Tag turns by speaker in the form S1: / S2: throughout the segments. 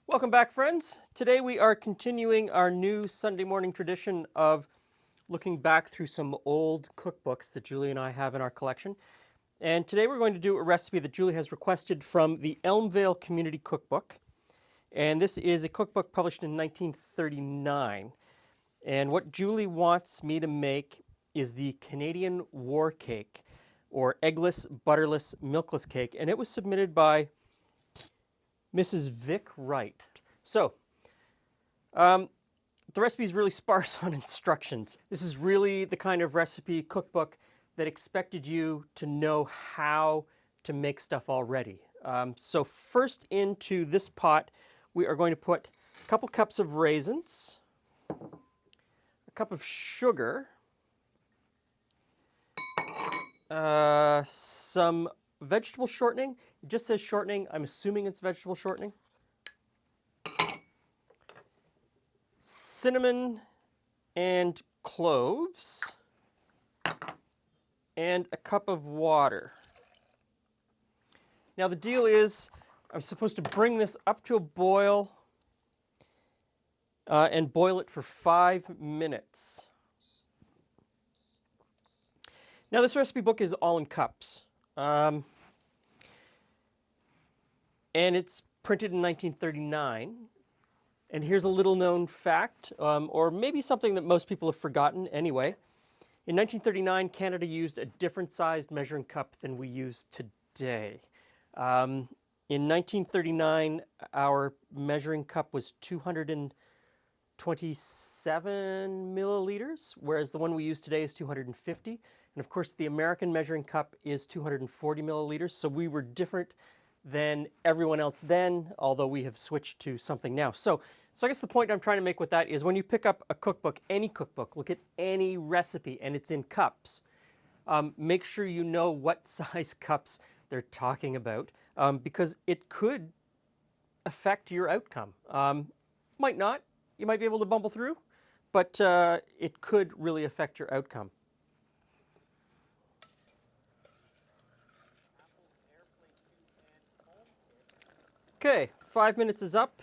S1: Welcome back, friends. Today we are continuing our new Sunday morning tradition of looking back through some old cookbooks that Julie and I have in our collection. And today we're going to do a recipe that Julie has requested from the Elmvale Community Cook Book. And this is a cookbook published in 1939. And what Julie wants me to make is the Canadian War Cake, or Eggless, Butterless, Milkless Cake. And it was submitted by Mrs. Vic Wright. So, the recipe is really sparse on instructions. This is really the kind of recipe cookbook that expected you to know how to make stuff already. So first into this pot, we are going to put a couple cups of raisins, a cup of sugar, some vegetable shortening. It just says shortening. I'm assuming it's vegetable shortening. Cinnamon and cloves. And a cup of water. Now the deal is I'm supposed to bring this up to a boil and boil it for 5 minutes. Now this recipe book is all in cups. And it's printed in 1939. And here's a little known fact, or maybe something that most people have forgotten anyway. In 1939, Canada used a different sized measuring cup than we use today. In 1939, our measuring cup was 227 milliliters, whereas the one we use today is 250. And of course, the American measuring cup is 240 milliliters, so we were different than everyone else then, although we have switched to something now. So I guess the point I'm trying to make with that is when you pick up a cookbook, any cookbook, look at any recipe and it's in cups, make sure you know what size cups they're talking about, because it could affect your outcome. Might not. You might be able to bumble through, but it could really affect your outcome. Okay, 5 minutes is up,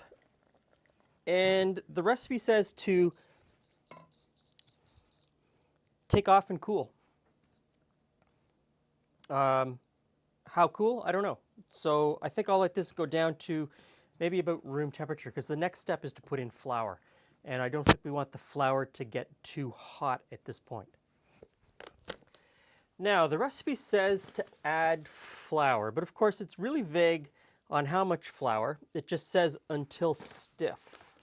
S1: and the recipe says to take off and cool. How cool? I don't know. So I think I'll let this go down to maybe about room temperature, because the next step is to put in flour. And I don't think we want the flour to get too hot at this point. Now, the recipe says to add flour, but of course it's really vague on how much flour. It just says until stiff.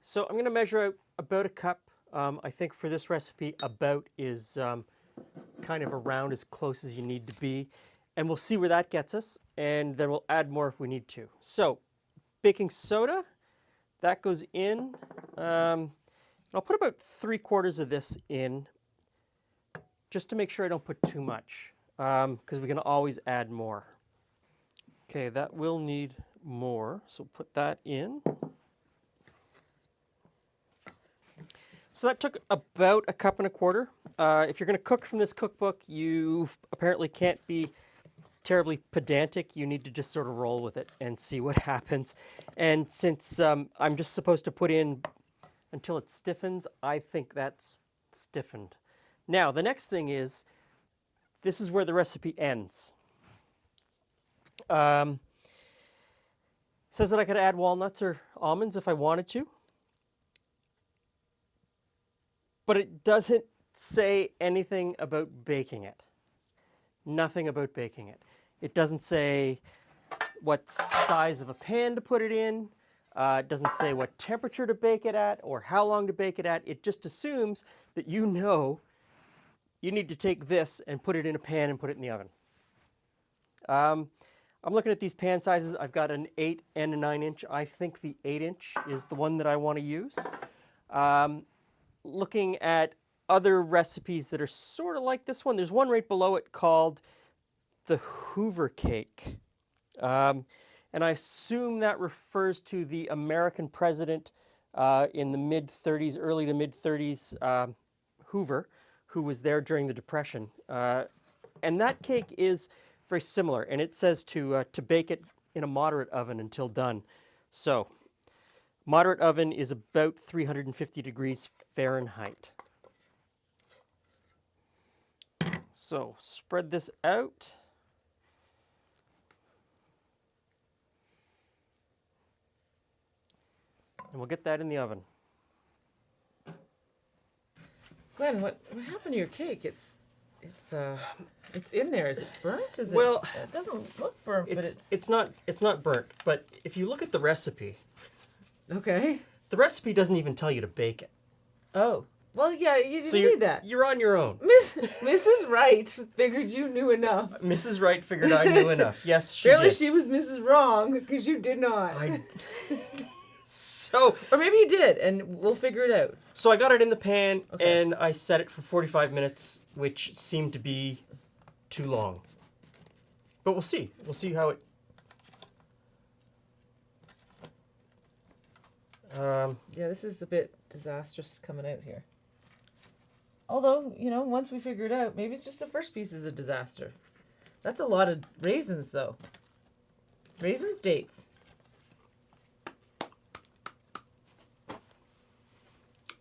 S1: So I'm going to measure out about a cup. I think for this recipe, about is kind of around as close as you need to be. And we'll see where that gets us, and then we'll add more if we need to. So baking soda, that goes in. I'll put about 3/4 of this in, just to make sure I don't put too much, because we can always add more. Okay, that will need more, so put that in. So that took about 1.25 cups. If you're going to cook from this cookbook, you apparently can't be terribly pedantic. You need to just sort of roll with it and see what happens. And since I'm just supposed to put in until it stiffens, I think that's stiffened. Now, the next thing is, this is where the recipe ends. Says that I could add walnuts or almonds if I wanted to. But it doesn't say anything about baking it. Nothing about baking it. It doesn't say what size of a pan to put it in. It doesn't say what temperature to bake it at or how long to bake it at. It just assumes that you know you need to take this and put it in a pan and put it in the oven. I'm looking at these pan sizes. I've got an 8 and a 9-inch. I think the 8-inch is the one that I want to use. Looking at other recipes that are sort of like this one, there's one right below it called the Hoover cake. And I assume that refers to the American president in the mid-30s, early to mid-30s, Hoover, who was there during the Depression. And that cake is very similar, and it says to bake it in a moderate oven until done. So, moderate oven is about 350 degrees Fahrenheit. So, spread this out. And we'll get that in the oven.
S2: Glenn, what happened to your cake? It's in there. Is it burnt? Is
S1: Well,
S2: it doesn't look burnt, but
S1: it's not burnt. But if you look at the recipe,
S2: okay.
S1: the recipe doesn't even tell you to bake it.
S2: Oh, well, yeah, you didn't
S1: So
S2: need that.
S1: you're on your own.
S2: Mrs. Wright figured you knew enough.
S1: Mrs. Wright figured I knew enough. Yes, she
S2: Really,
S1: did.
S2: she was Mrs. Wrong because you did not.
S1: So,
S2: or maybe you did, and we'll figure it out.
S1: so I got it in the pan
S2: Okay.
S1: and I set it for 45 minutes, which seemed to be too long. But we'll see. We'll see how it.
S2: Yeah, this is a bit disastrous coming out here. Although, you know, once we figure it out, maybe it's just the first piece is a disaster. That's a lot of raisins, though. Raisins, dates.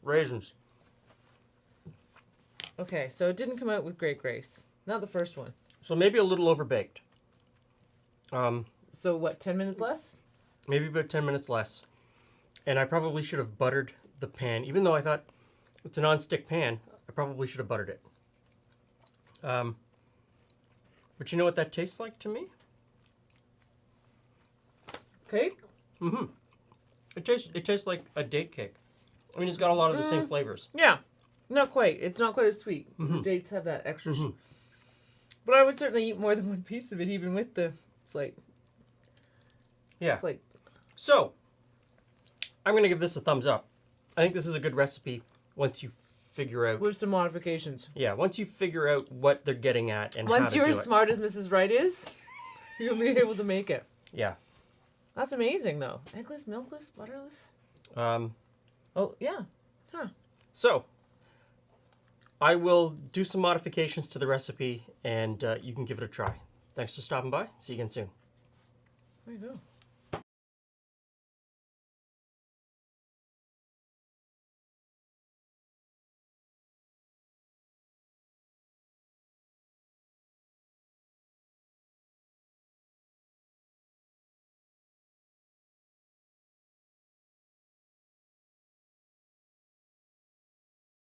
S1: Raisins.
S2: Okay, so it didn't come out with great grace. Not the first one.
S1: So maybe a little overbaked.
S2: So what, 10 minutes less?
S1: Maybe about 10 minutes less. And I probably should have buttered the pan. Even though I thought it's a non-stick pan, I probably should have buttered it. But you know what that tastes like to me?
S2: Cake?
S1: Mm-hmm. It tastes like a date cake. I mean, it's got a lot of the same flavors.
S2: Yeah. Not quite. It's not quite as sweet.
S1: Mm-hmm.
S2: The dates have that extra.
S1: Mm-hmm.
S2: But I would certainly eat more than one piece of it, even with the slight.
S1: Yeah.
S2: Slight.
S1: So, I'm going to give this a thumbs up. I think this is a good recipe once you figure out.
S2: With some modifications.
S1: Yeah, once you figure out what they're getting at and how
S2: Once
S1: to
S2: you're
S1: do
S2: as
S1: it.
S2: smart as Mrs. Wright is, you'll be able to make it.
S1: Yeah.
S2: That's amazing, though. Eggless, milkless, butterless.
S1: Um,
S2: Oh, yeah. Huh.
S1: so, I will do some modifications to the recipe and you can give it a try. Thanks for stopping by. See you again soon.
S2: There you go.